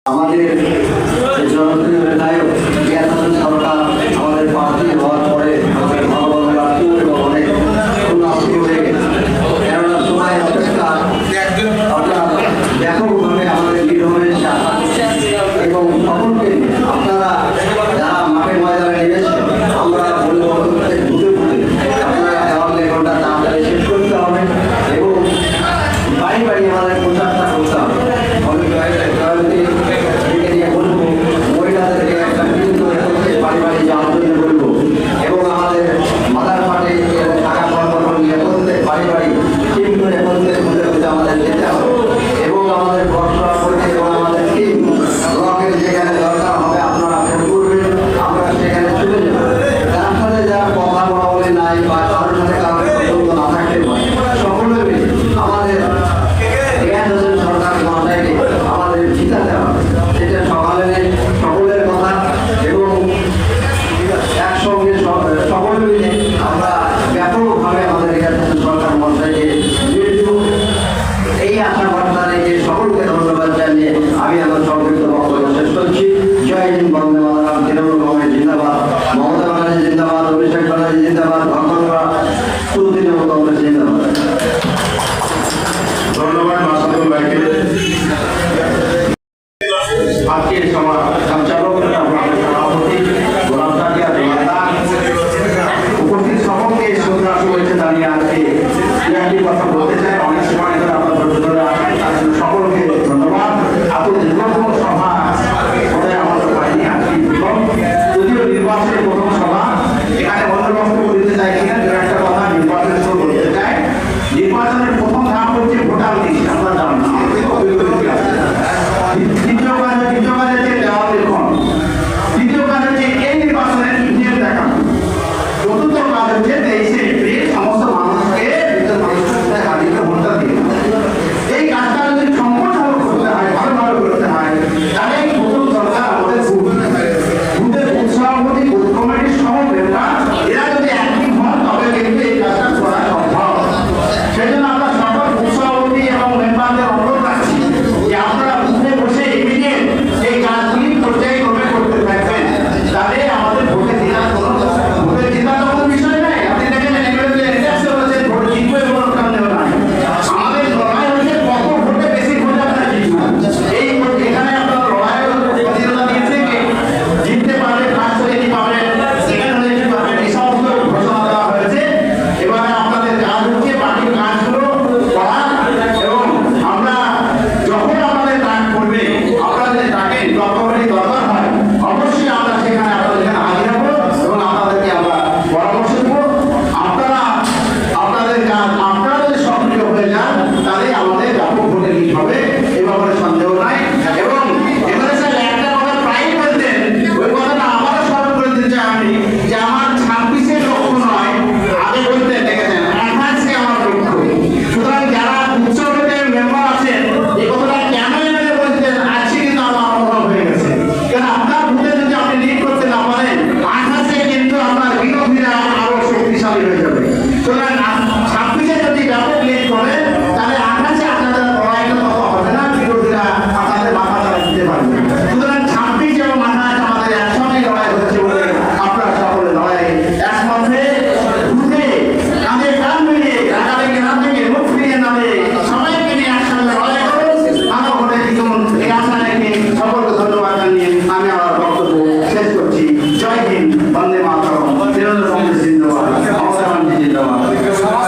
আমাদের জনপ্রিয় বিধায়ক জ্ঞানচন্দ্র সরকার আমাদের প্রার্থী হওয়ার পরে আমাদের ভগবানের এবং অনেক উন্নতি হয়ে গেছে। কেননা সময় অপেক্ষা আপনার ব্যাপকভাবে আমাদের নির্ভরের শাখা এবং সকলকে আপনারা যারা মাঠে ময়দানে নেমেছেন আমরা বলব ঘুরে ঘুরে আপনারা দেওয়াল লেখনটা তাড়াতাড়ি শেষ করতে হবে এবং বাড়ি বাড়ি আমাদের প্রচারটা করতে হবে। মহিলাদেরকে একটা কিন্তু বাড়ি বাড়ি যাওয়ার জন্য বলবো এবং আমাদের মাদার পাটে এবং টাকা কর্মকর্তা একত্রে বাড়ি বাড়ি টিম করে একত্রে খুঁজে খুঁজে আমাদের যেতে হবে এবং আমাদের পড়াশোনা করতে এবং আমাদের টিম ব্লকের যেখানে দরকার হবে আপনারা ফোন করবেন, আমরা সেখানে চলে যাবো। যার সাথে যারা কথা বলা বলে নাই বা কারোর সাথে কারোর পছন্দ না থাকতে পারে সকলে মিলে আমাদের জ্ঞানচন্দ্র সরকার মহাশয়কে আমাদের জিতাতে হবে। সেটা সকলের কথা এবং একসঙ্গে সকলে মিলে আমরা ব্যাপকভাবে আমাদের জ্ঞানচন্দ্র সরকার মহাশয়কে এই আশা বার্তা রেখে সকলকে ধন্যবাদ জানিয়ে আমি আমার সংক্ষিপ্ত বক্তব্য শেষ করছি। জয় হিন্দ, বন্দে মাতরম, তৃণমূল কংগ্রেস জিন্দাবাদ, মমতা ব্যানার্জি জিন্দাবাদ, অভিষেক ব্যানার্জি জিন্দাবাদ, ভগবানরা তৃণমূল কংগ্রেস জিন্দাবাদ। ধন্যবাদ মাসাদুল ভাইকে। আজকের সঞ্চালক সভাপতি গোলাম সাকিয়া উপস্থিত সকলকে শ্রদ্ধা শুভেচ্ছা জানিয়ে আজকে একটি কথা বলতে চাই। অনেক সময় ধরে আমরা ধৈর্য ধরে আসেন, তার জন্য সকলকে ধন্যবাদ। আপনাদের দীর্ঘতম সভা ওদের আমাদের পাইনি আজকে যদিও নির্বাচনের প্রথম সভা, এখানে অন্য বক্তব্য দিতে চাইছি না। দু একটা কথা নির্বাচনের জন্য বলতে চাই। নির্বাচনের প্রথম ধাপ হচ্ছে ভোটার লিস্ট, আমরা জানি না দ্বিতীয় কাজ হচ্ছে দেওয়াল লিখন, তৃতীয় কাজ হচ্ছে এই নির্বাচনের ইতিহাস দেখানো, চতুর্থ কাজ হচ্ছে 23শে এপ্রিল সমস্ত মানুষকে হাজিকে ভোটটা দিয়ে এই কাজটা যদি সম্পূর্ণভাবে করতে হয়, ভালোভাবে করতে হয়, তাহলে এই প্রথম দরকার আমাদের বুথের উৎসভাপতি, বুথ কমিটির সহ মেম্বার এরা যদি অ্যাক্টিভ হন তবে কিন্তু এই কাজটা করা সম্ভব। সেই জন্য আমরা সকল উৎসভাপতি এবং মেম্বারদের অনুরোধ রাখছি যে আপনারা বুথে বসে ইমিডিয়েট এই কাজগুলি পর্যায়ক্রমে করতে থাকবেন, তাহলে আমাদের ভোটে জেতার কোনো বিষয় নাই। আপনি দেখেন ভোট জিতবে কোনো সন্দেহ নাই। আমাদের লড়াই হচ্ছে কত ভোটে বেশি ভোটে আপনারা জিতবেন। এই এখানে আপনার লড়াই প্রতিযোগিতা দিয়েছে জিততে পারলে ফার্স্ট হলে কি পাবেন, সেকেন্ড হলে কি পাবেন, এই সমস্ত ঘোষণা দেওয়া হয়েছে। এবারে আপনাদের কাজ হচ্ছে বাকির কাজগুলো করা এবং আমরা যখন আমাদের ডাক করবে আপনারা যদি ডাকেন যতবারই দরকার হয় অবশ্যই আমরা সেখানে আপনাদের এখানে হাজির হবো এবং আপনাদেরকে আমরা পরামর্শ দেবো। আপনারা আপনাদের কাজ আপনারা যদি সক্রিয় হয়ে যান তাহলে আমাদের ব্যাপক ভোটে লিড হবে, এ ব্যাপারে সন্দেহ নাই। এবং এবারে স্যার একটা কথা প্রায় বলতেন, ওই কথাটা আমারও স্মরণ করে দিতে চাই আমি, যে আমার 26-এ লক্ষ্য নয়, আগে বলতে দেখেছেন 28-এ আমার লক্ষ্য। সুতরাং যারা উৎসবের মেম্বার আছেন এই কথাটা কেন এনে বলতেন আজকে কিন্তু আমার অনুভব হয়ে গেছে। কারণ আপনার ভোটে যদি আপনি লিড করতে না পারেন 28-এ কিন্তু আপনার বিরোধীরা আরো শক্তিশালী হয়ে যাবে। সুতরাং 26-এ যদি ব্যাপক লিড করেন তাহলে 28-এ আপনাদের লড়াইটা তত হবে না, বিরোধীরা আপনাদের মাথা চালা দিতে পারবে। সুতরাং 26 এবং 28 আমাদের একসঙ্গে লড়াই হচ্ছে বলে আপনারা সকলে লড়াই একমতে বুঝে কাঁধে কাঁধ মিলিয়ে রাগারাগি না থেকে মুখ ফিরিয়ে নামে সবাইকে নিয়ে একসঙ্গে লড়াই করুন, ভালো ভোটে জিতুন। এই আশা রেখে সকলকে ধন্যবাদ জানিয়ে আমি আমার বক্তব্য শেষ করছি। জয় হিন্দ, বন্দে